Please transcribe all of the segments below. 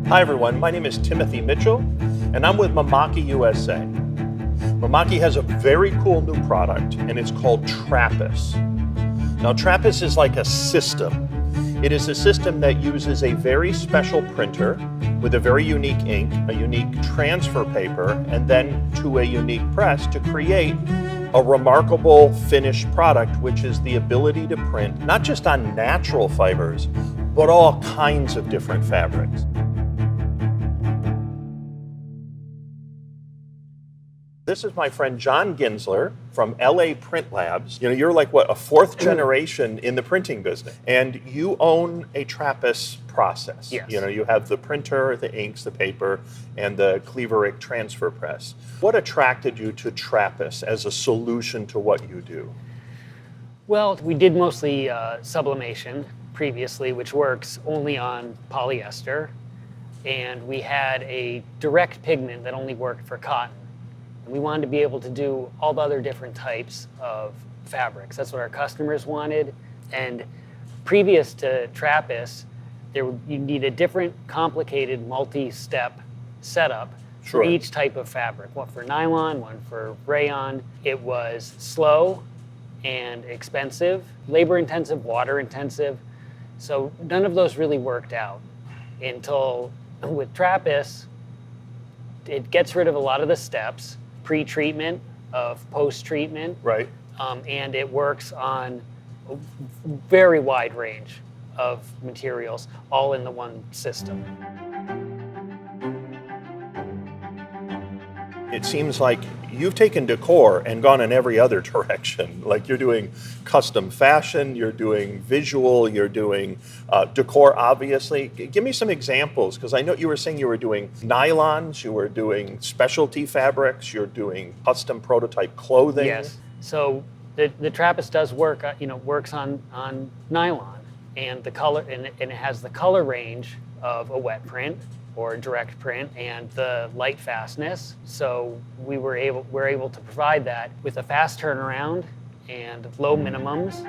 Hi everyone, my name is Timothy Mitchell, and I'm with Mimaki USA. Mimaki has a very cool new product, and it's called TRAPIS. Now TRAPIS is like a system. It is a system that uses a very special printer with a very unique ink, a unique transfer paper, and then to a unique press to create a remarkable finished product, which is the ability to print not just on natural fibers, but all kinds of different fabrics. This is my friend Jon Gintzer from LA Print Labs. You know, you're like, what, a fourth generation in the printing business. And you own a TRAPIS process. Yes. You know, you have the printer, the inks, the paper, and the Kleiverik transfer press. What attracted you to TRAPIS as a solution to what you do? Well, we did mostly sublimation previously, which works only on polyester. And we had a direct pigment that only worked for cotton. We wanted to be able to do all the other different types of fabrics. That's what our customers wanted. And previous to TRAPIS, you need a different complicated multi-step setup for each type of fabric. One for nylon, one for rayon. It was slow and expensive, labor-intensive, water-intensive. So none of those really worked out until with TRAPIS, it gets rid of a lot of the steps, pre-treatment, of post-treatment. Right. And it works on a very wide range of materials, all in the one system. It seems like you've taken decor and gone in every other direction. Like you're doing custom fashion, you're doing visual, you're doing decor, obviously. Give me some examples, because I know you were saying you were doing nylons, you were doing specialty fabrics, you're doing custom prototype clothing. Yes. So the TRAPIS does work, works on nylon, and the color, and it has the color range of a wet print or direct print, and the light fastness. So we're able to provide that with a fast turnaround and low minimums.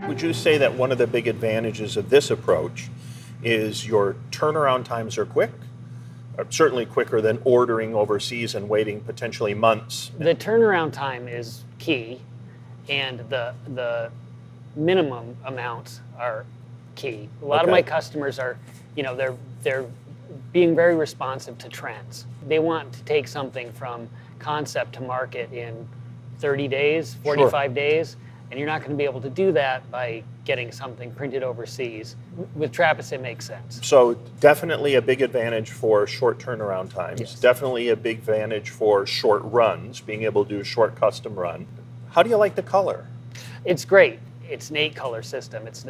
Would you say that one of the big advantages of this approach is your turnaround times are quick? Certainly quicker than ordering overseas and waiting potentially months. The turnaround time is key, and the minimum amounts are key. A lot of my customers are, they're being very responsive to trends. They want to take something from concept to market in 30 days, 45 days, and you're not going to be able to do that by getting something printed overseas. With TRAPIS, it makes sense. So definitely a big advantage for short turnaround times. Yes. Definitely a big advantage for short runs, being able to do a short custom run. How do you like the color? It's great. It's an 8-color system. It's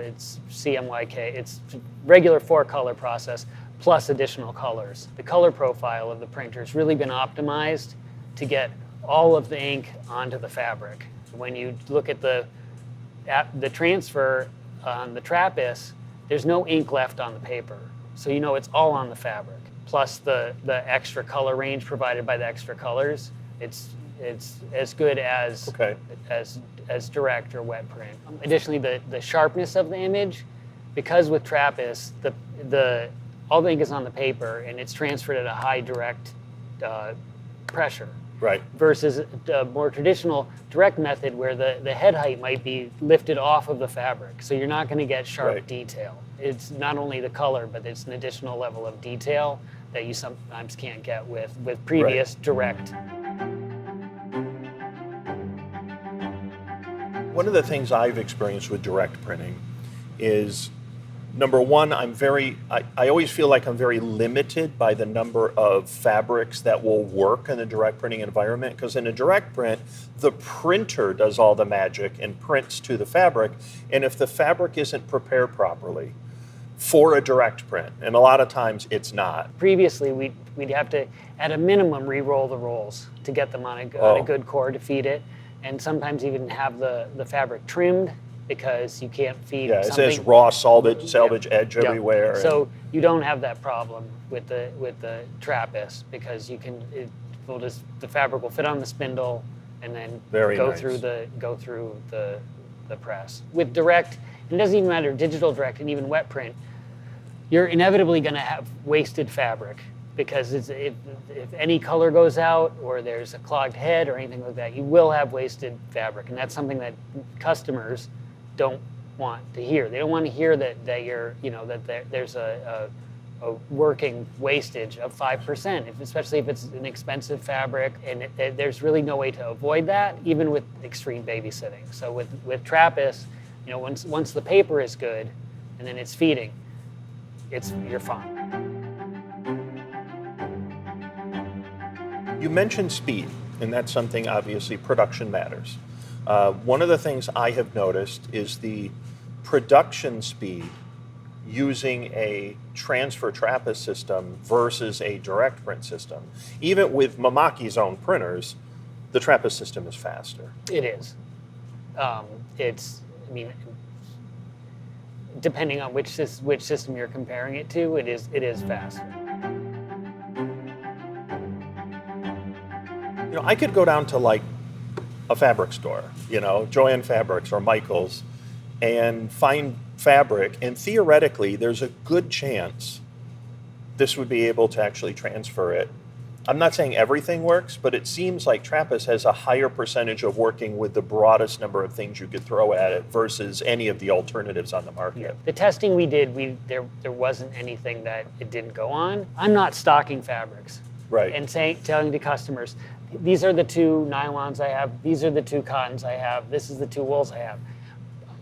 CMYK. It's regular 4-color process plus additional colors. The color profile of the printer has really been optimized to get all of the ink onto the fabric. When you look at the transfer on the TRAPIS, there's no ink left on the paper. So you know it's all on the fabric. Plus the extra color range provided by the extra colors. It's as good as direct or wet print. Additionally, the sharpness of the image, because with TRAPIS, all the ink is on the paper and it's transferred at a high direct pressure. Right. Versus a more traditional direct method where the head height might be lifted off of the fabric. So you're not going to get sharp detail. It's not only the color, but it's an additional level of detail that you sometimes can't get with previous direct. One of the things I've experienced with direct printing is, number one, I always feel like I'm very limited by the number of fabrics that will work in the direct printing environment, because in a direct print, the printer does all the magic and prints to the fabric, and if the fabric isn't prepared properly for a direct print, and a lot of times it's not. Previously, we'd have to, at a minimum, re-roll the rolls to get them on a good core to feed it, and sometimes even have the fabric trimmed, because you can't feed something. It says raw salvage edge everywhere. So you don't have that problem with the TRAPIS, because you can the fabric will fit on the spindle and then go through the press. With direct, it doesn't even matter digital direct and even wet print, you're inevitably going to have wasted fabric, because if any color goes out or there's a clogged head or anything like that, you will have wasted fabric. And that's something that customers don't want to hear. They don't want to hear that you're, that there's a working wastage of 5%, especially if it's an expensive fabric, and there's really no way to avoid that, even with extreme babysitting. So with TRAPIS, once the paper is good and then it's feeding, you're fine. You mentioned speed, and that's something, obviously, production matters. One of the things I have noticed is the production speed using a transfer TRAPIS system versus a direct print system. Even with Mimaki's own printers, the TRAPIS system is faster. It is. Depending on which system you're comparing it to, it is faster. I could go down to like a fabric store, Joann Fabrics or Michael's, and find fabric, and theoretically there's a good chance this would be able to actually transfer it. I'm not saying everything works, but it seems like TRAPIS has a higher percentage of working with the broadest number of things you could throw at it versus any of the alternatives on the market. Yeah. The testing we did, there wasn't anything that it didn't go on. I'm not stocking fabrics. Right. And telling the customers, these are the 2 nylons I have, these are the 2 cottons I have, this is the 2 wools I have.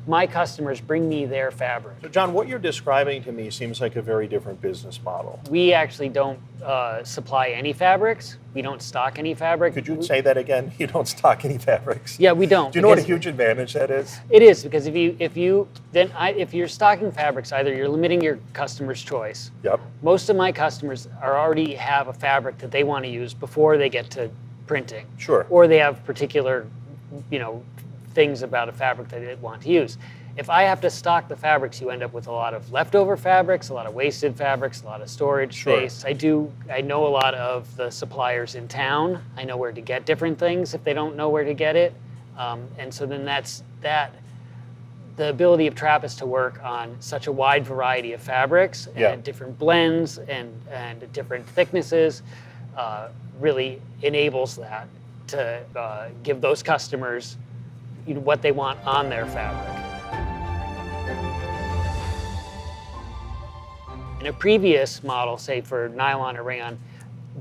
My customers bring me their fabric. So John, what you're describing to me seems like a very different business model. We actually don't supply any fabrics. We don't stock any fabric. Could you say that again? You don't stock any fabrics? Yeah, we don't. Do you know what a huge advantage that is? It is, because if you're stocking fabrics, either you're limiting your customer's choice. Yep. Most of my customers already have a fabric that they want to use before they get to printing. Sure. Or they have particular, things about a fabric that they want to use. If I have to stock the fabrics, you end up with a lot of leftover fabrics, a lot of wasted fabrics, a lot of storage space. I know a lot of the suppliers in town. I know where to get different things if they don't know where to get it. And so then the ability of TRAPIS to work on such a wide variety of fabrics and different blends and different thicknesses really enables that to give those customers what they want on their fabric. In a previous model, say for nylon or rayon,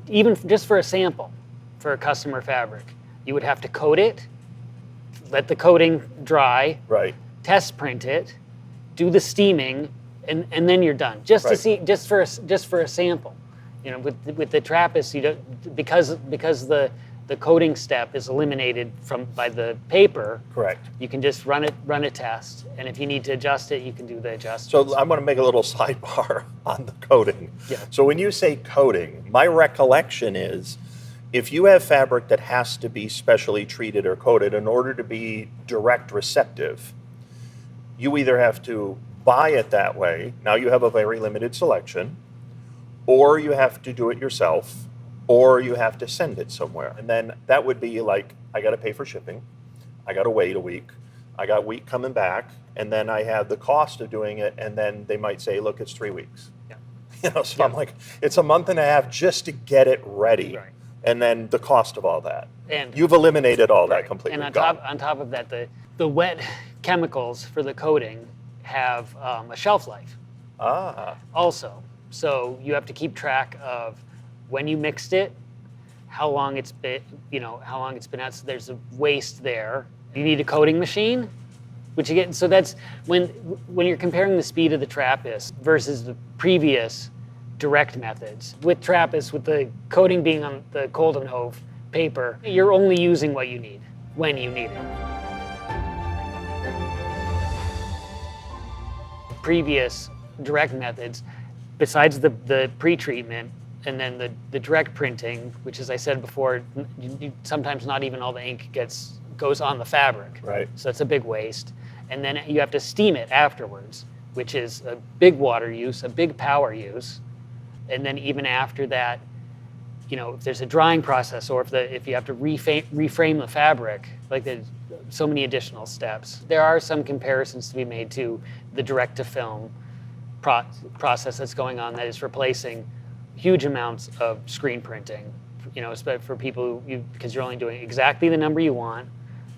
even just for a sample for a customer fabric, you would have to coat it, let the coating dry, right, test print it, do the steaming, and then you're done. Just to see, just for a sample. With the TRAPIS, because the coating step is eliminated by the paper. Correct. You can just run a test, and if you need to adjust it, you can do the adjustments. So I'm going to make a little sidebar on the coating. Yeah. So when you say coating, my recollection is if you have fabric that has to be specially treated or coated in order to be direct receptive, you either have to buy it that way, now you have a very limited selection, or you have to do it yourself, or you have to send it somewhere. And then that would be like, I got to pay for shipping, I got to wait a week, I got a week coming back, and then I have the cost of doing it, and then they might say, look, it's 3 weeks. Yeah. So I'm like, it's a month and a half just to get it ready. Right. And then the cost of all that. And you've eliminated all that completely. And on top of that, the wet chemicals for the coating have a shelf life. Also. So you have to keep track of when you mixed it, how long it's been, out. So there's a waste there. You need a coating machine, which you get. So that's when you're comparing the speed of the TRAPIS versus the previous direct methods. With TRAPIS, with the coating being on the Coldenhove paper, you're only using what you need when you need it. Previous direct methods, besides the pre-treatment and then the direct printing, which, as I said before, sometimes not even all the ink goes on the fabric. Right. So that's a big waste. And then you have to steam it afterwards, which is a big water use, a big power use. And then even after that, if there's a drying process, or if you have to reframe the fabric, like there's so many additional steps. There are some comparisons to be made to the direct-to-film process that's going on that is replacing huge amounts of screen printing. For people because you're only doing exactly the number you want.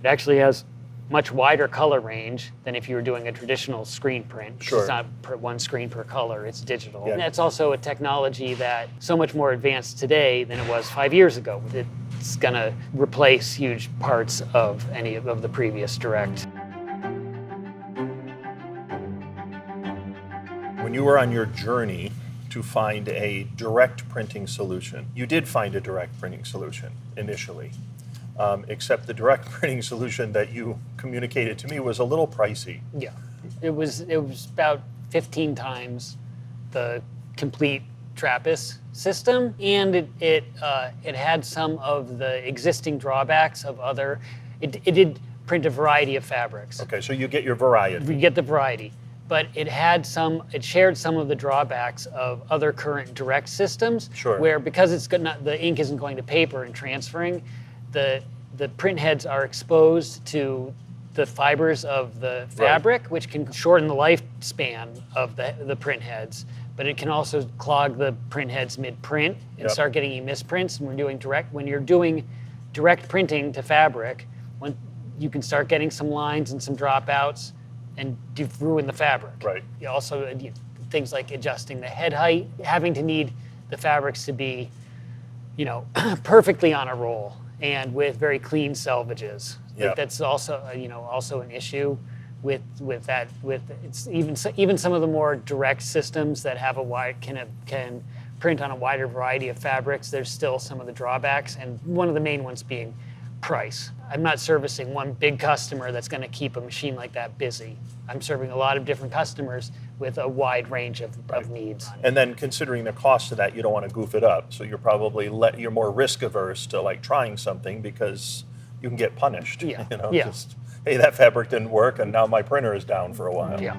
It actually has much wider color range than if you were doing a traditional screen print. Sure. It's not one screen per color, it's digital. Yeah. And that's also a technology that so much more advanced today than it was 5 years ago. It's gonna replace huge parts of any of the previous direct. When you were on your journey to find a direct printing solution, you did find a direct printing solution initially. Except the direct printing solution that you communicated to me was a little pricey. Yeah, it was about 15 times the complete TRAPIS system, and it had some of the existing drawbacks of other. It did print a variety of fabrics. Okay, so you get your variety. We get the variety, but it shared some of the drawbacks of other current direct systems. Sure. Where because the ink isn't going to paper and transferring, the print heads are exposed to the fibers of the fabric, right, which can shorten the lifespan of the print heads, but it can also clog the print heads mid-print and start getting you misprints. And when you're doing direct printing to fabric, when you can start getting some lines and some dropouts and ruin the fabric. Right. You also things like adjusting the head height, having to need the fabrics to be, perfectly on a roll and with very clean selvages. Yeah. That's also also an issue with that. With it's even some of the more direct systems that have can print on a wider variety of fabrics. There's still some of the drawbacks, and one of the main ones being price. I'm not servicing one big customer that's going to keep a machine like that busy. I'm serving a lot of different customers with a wide range of needs. And then considering the cost of that, you don't want to goof it up. So you're probably you're more risk averse to like trying something because you can get punished. Yeah. Just, hey, that fabric didn't work and now my printer is down for a while. Yeah.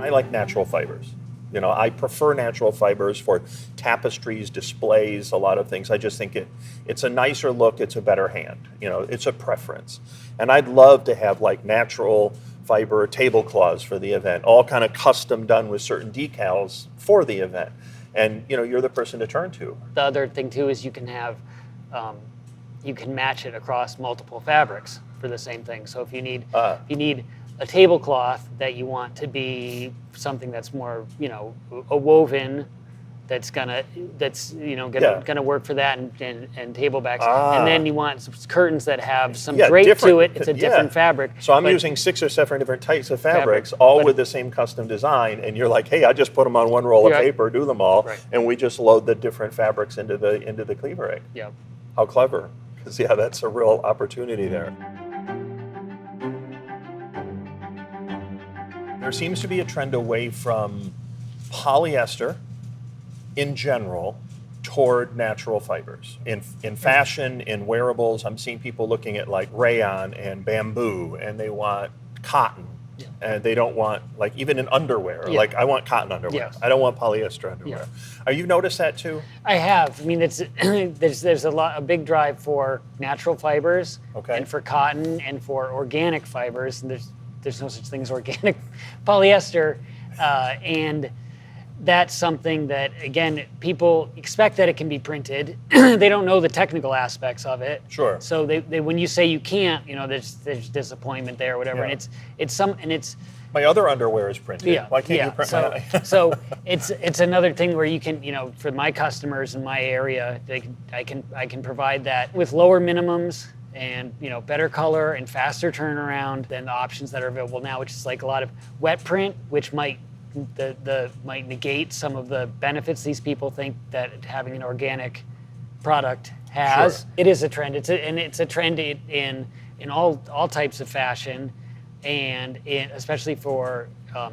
I like natural fibers. I prefer natural fibers for tapestries, displays, a lot of things. I just think it's a nicer look, it's a better hand. It's a preference. And I'd love to have like natural fiber tablecloths for the event, all kind of custom done with certain decals for the event. And you're the person to turn to. The other thing too is you can match it across multiple fabrics for the same thing. So if you need a tablecloth that you want to be something that's more, a woven, that's gonna work for that, and table backs, and then you want some curtains that have some drape to it. It's a different fabric. So I'm using 6 or 7 different types of fabrics, all with the same custom design, and you're like, hey, I just put them on one roll of paper, do them all, and we just load the different fabrics into the Kleiverik. Yeah. How clever! Because that's a real opportunity there. There seems to be a trend away from polyester in general toward natural fibers. In fashion, in wearables, I'm seeing people looking at like rayon and bamboo, and they want cotton. Yeah. And they don't want, like, even in underwear, like I want cotton underwear. Yeah. I don't want polyester underwear. Yeah. Are you noticed that too? I have. I mean, there's a big drive for natural fibers, and for cotton, and for organic fibers. And there's no such thing as organic polyester, and that's something that, again, people expect that it can be printed. They don't know the technical aspects of it. Sure. So they when you say you can't, there's disappointment there or whatever, and it's my other underwear is printed. Yeah. Why can't you print my? So it's another thing where you can, for my customers in my area, I can provide that with lower minimums and better color and faster turnaround than the options that are available now, which is like a lot of wet print, which might negate some of the benefits these people think that having an organic product has. Sure. It is a trend. It's a trend in all types of fashion, and especially for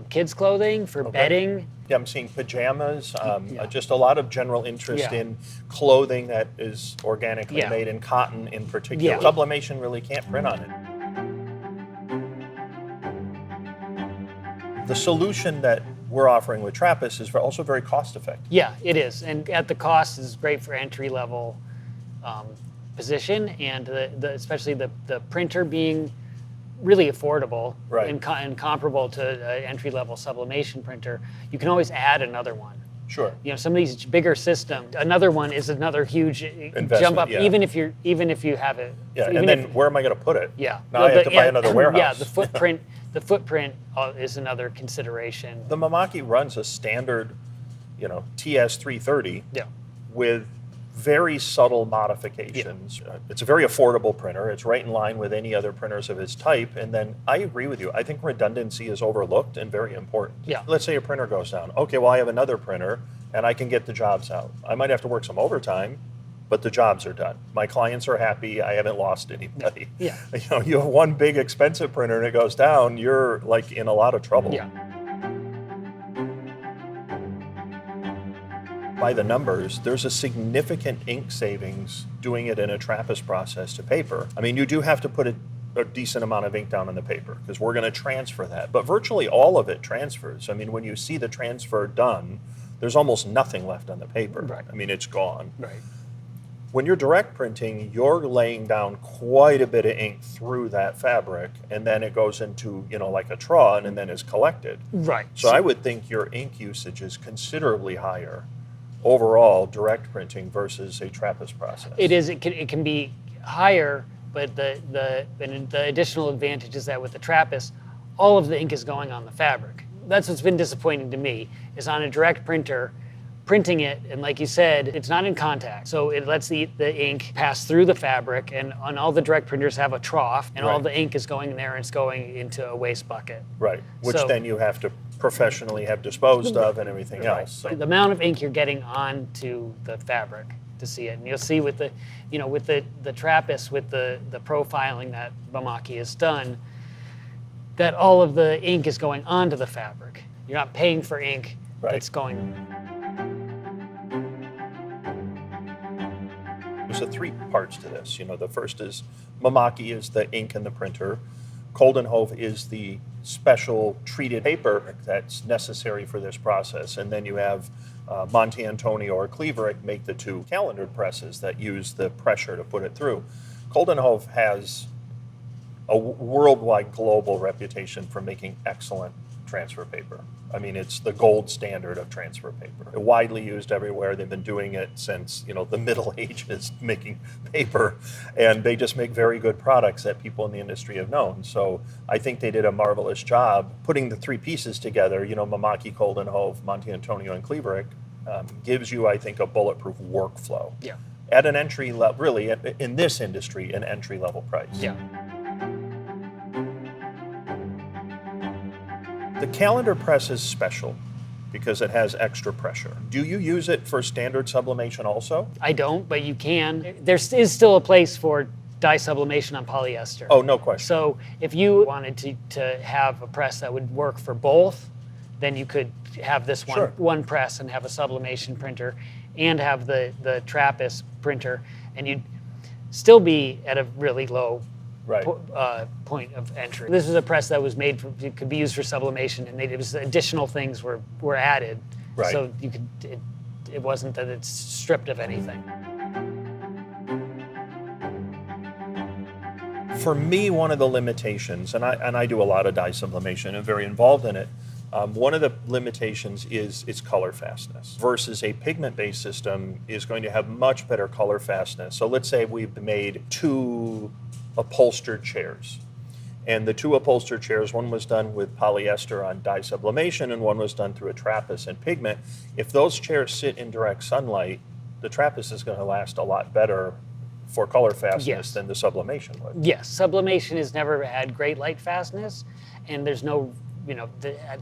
kids' clothing, for bedding. Yeah, I'm seeing pajamas, just a lot of general interest in clothing that is organically made in cotton in particular. Sublimation really can't print on it. The solution that we're offering with TRAPIS is also very cost effective. Yeah, it is, and at the cost is great for entry level position, and especially the printer being really affordable, right, and comparable to an entry level sublimation printer. You can always add another one. Sure. You know, some of these bigger systems, another one is another huge investment, jump up. yeah. even if you have it. Yeah, and then where am I going to put it? Yeah. Now I have to buy another warehouse. Yeah, the footprint. The footprint is another consideration. The Mimaki runs a standard, TS330 with very subtle modifications. Yeah. It's a very affordable printer. It's right in line with any other printers of its type. And then I agree with you. I think redundancy is overlooked and very important. Yeah. Let's say a printer goes down. Okay, well, I have another printer and I can get the jobs out. I might have to work some overtime, but the jobs are done. My clients are happy. I haven't lost anybody. Yeah. You have one big expensive printer and it goes down, you're like in a lot of trouble. Yeah. By the numbers, there's a significant ink savings doing it in a TRAPIS process to paper. I mean, you do have to put a decent amount of ink down on the paper because we're going to transfer that. But virtually all of it transfers. I mean, when you see the transfer done, there's almost nothing left on the paper. Right. I mean, it's gone. Right. When you're direct printing, you're laying down quite a bit of ink through that fabric, and then it goes into, like a Tron and then is collected. Right. So I would think your ink usage is considerably higher overall direct printing versus a TRAPIS process. It is. It can be higher, but the additional advantage is that with the TRAPIS, all of the ink is going on the fabric. That's what's been disappointing to me, is on a direct printer, printing it, and like you said, it's not in contact. So it lets the ink pass through the fabric, and on all the direct printers have a trough, and all the ink is going in there and it's going into a waste bucket. Right, which then you have to professionally have disposed of and everything else. So. The amount of ink you're getting onto the fabric to see it. And you'll see with the TRAPIS, with the profiling that Mimaki has done, that all of the ink is going onto the fabric. You're not paying for ink that's going. There's three parts to this. The first is Mimaki is the ink in the printer. Coldenhove is the special treated paper that's necessary for this process. And then you have Monti or Kleiverik make the two calendar presses that use the pressure to put it through. Coldenhove has a worldwide global reputation for making excellent transfer paper. I mean, it's the gold standard of transfer paper. Widely used everywhere. They've been doing it since, the Middle Ages, making paper, and they just make very good products that people in the industry have known. So I think they did a marvelous job putting the three pieces together. Mimaki, Coldenhove, Monti and Kleiverik gives you, I think, a bulletproof workflow. Yeah. At an entry level, really, in this industry, an entry level price. Yeah. The calendar press is special because it has extra pressure. Do you use it for standard sublimation also? I don't, but you can. There is still a place for dye sublimation on polyester. Oh, no question. So if you wanted to have a press that would work for both, then you could have this one press and have a sublimation printer and have the TRAPIS printer, and you'd still be at a really low point of entry. This is a press that was made it could be used for sublimation, and it was additional things were added, so you could. It wasn't that it's stripped of anything. For me, one of the limitations, and I do a lot of dye sublimation and very involved in it. One of the limitations is its color fastness versus a pigment-based system is going to have much better color fastness. So let's say we've made two upholstered chairs. And the two upholstered chairs, one was done with polyester on dye sublimation and one was done through a TRAPIS and pigment. If those chairs sit in direct sunlight, the TRAPIS is going to last a lot better for color fastness than the sublimation would. Yes, sublimation has never had great light fastness, and there's no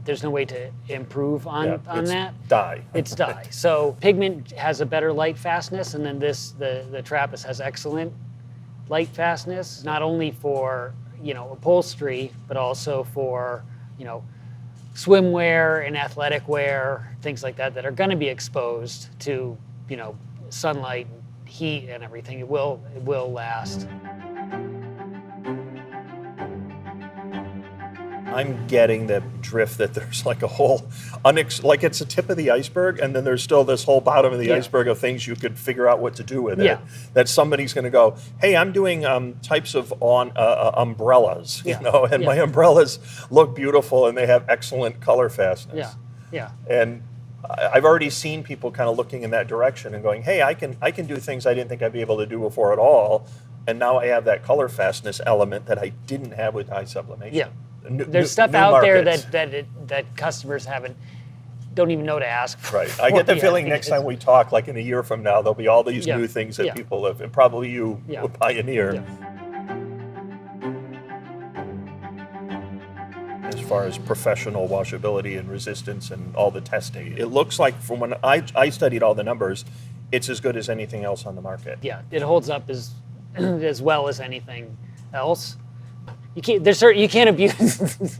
there's no way to improve on that. Dye. It's dye. So pigment has a better light fastness, and then the TRAPIS has excellent light fastness, not only for upholstery, but also for swimwear and athletic wear, things like that are going to be exposed to sunlight, heat, and everything. It will last. I'm getting the drift that there's like a whole, like it's the tip of the iceberg, and then there's still this whole bottom of the iceberg of things you could figure out what to do with it. That somebody's going to go, hey, I'm doing types of umbrellas, you know, and my umbrellas look beautiful and they have excellent color fastness. And I've already seen people kind of looking in that direction and going, hey, I can do things I didn't think I'd be able to do before at all, and now I have that color fastness element that I didn't have with dye sublimation. There's stuff out there that customers don't even know to ask for. Right. I get the feeling next time we talk, like in a year from now, there'll be all these new things that people have, and probably you will pioneer. As far as professional washability and resistance and all the testing, it looks like from when I studied all the numbers, it's as good as anything else on the market. Yeah, it holds up as well as anything else. You can't abuse.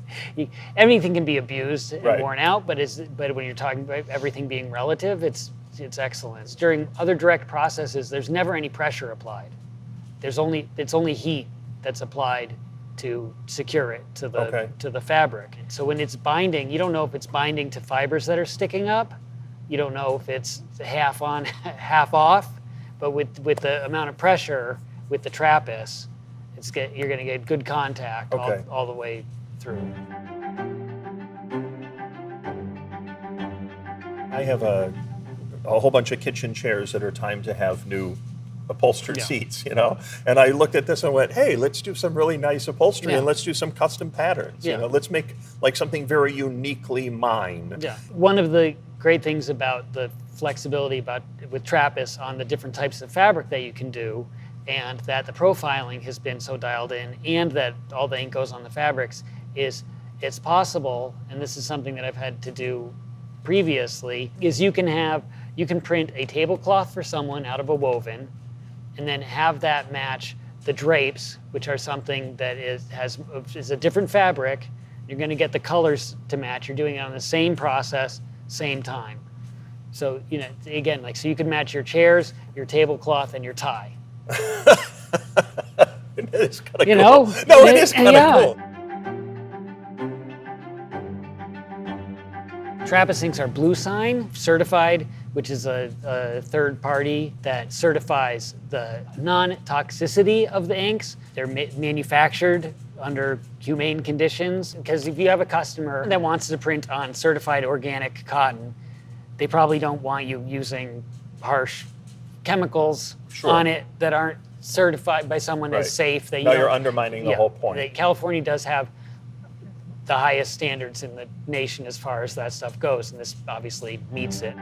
Everything can be abused and worn out, but when you're talking about everything being relative, it's excellent. During other direct processes, there's never any pressure applied. It's only heat that's applied to secure it to the fabric. So when it's binding, you don't know if it's binding to fibers that are sticking up. You don't know if it's half on, half off. But with the amount of pressure with the TRAPIS, you're going to get good contact all the way through. I have a whole bunch of kitchen chairs that are timed to have new upholstered seats, you know, and I looked at this and went, hey, let's do some really nice upholstery and let's do some custom patterns. You know, let's make like something very uniquely mine. One of the great things about the flexibility with TRAPIS on the different types of fabric that you can do, and that the profiling has been so dialed in, and that all the ink goes on the fabrics, is it's possible, and this is something that I've had to do previously, is you can print a tablecloth for someone out of a woven, and then have that match the drapes, which are something that is a different fabric. You're going to get the colors to match. You're doing it on the same process, same time. So, you know, again, like, so you can match your chairs, your tablecloth, and your tie. It is kind of cool. No, it is kind of cool. TRAPIS inks are Blue Sign certified, which is a third party that certifies the non-toxicity of the inks. They're manufactured under humane conditions, because if you have a customer that wants to print on certified organic cotton, they probably don't want you using harsh chemicals on it that aren't certified by someone as safe. That you're undermining the whole point. California does have the highest standards in the nation as far as that stuff goes, and this obviously meets it.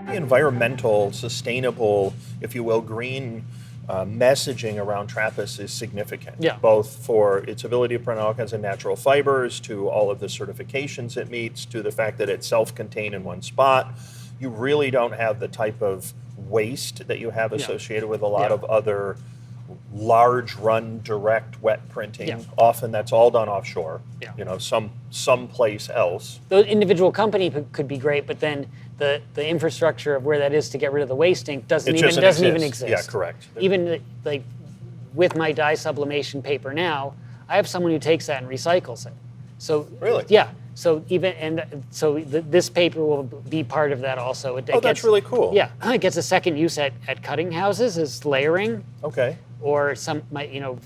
The environmental, sustainable, if you will, green messaging around TRAPIS is significant, both for its ability to print all kinds of natural fibers, to all of the certifications it meets, to the fact that it's self-contained in one spot. You really don't have the type of waste that you have associated with a lot of other large run direct wet printing. Often that's all done offshore, you know, someplace else. The individual company could be great, but then the infrastructure of where that is to get rid of the waste ink doesn't even exist. Yeah, correct. Even like with my dye sublimation paper now, I have someone who takes that and recycles it. So really, so this paper will be part of that also. That's really cool. Yeah, it gets a second use at cutting houses as layering. Okay. Or you know,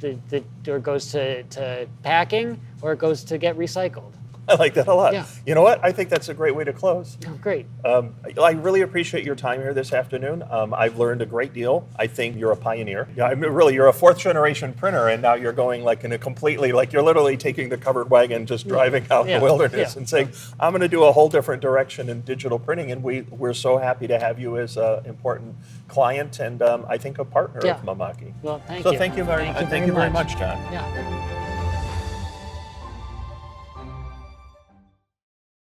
or it goes to packing, or it goes to get recycled. I like that a lot. Yeah. You know what? I think that's a great way to close. Oh, great. I really appreciate your time here this afternoon. I've learned a great deal. I think you're a pioneer. Yeah, I mean, really, you're a fourth generation printer, and now you're going like in a completely, like you're literally taking the covered wagon, just driving out the wilderness and saying, I'm going to do a whole different direction in digital printing. And we're so happy to have you as an important client and I think a partner of Mimaki. Well, thank you. So thank you very much, Jon. Yeah.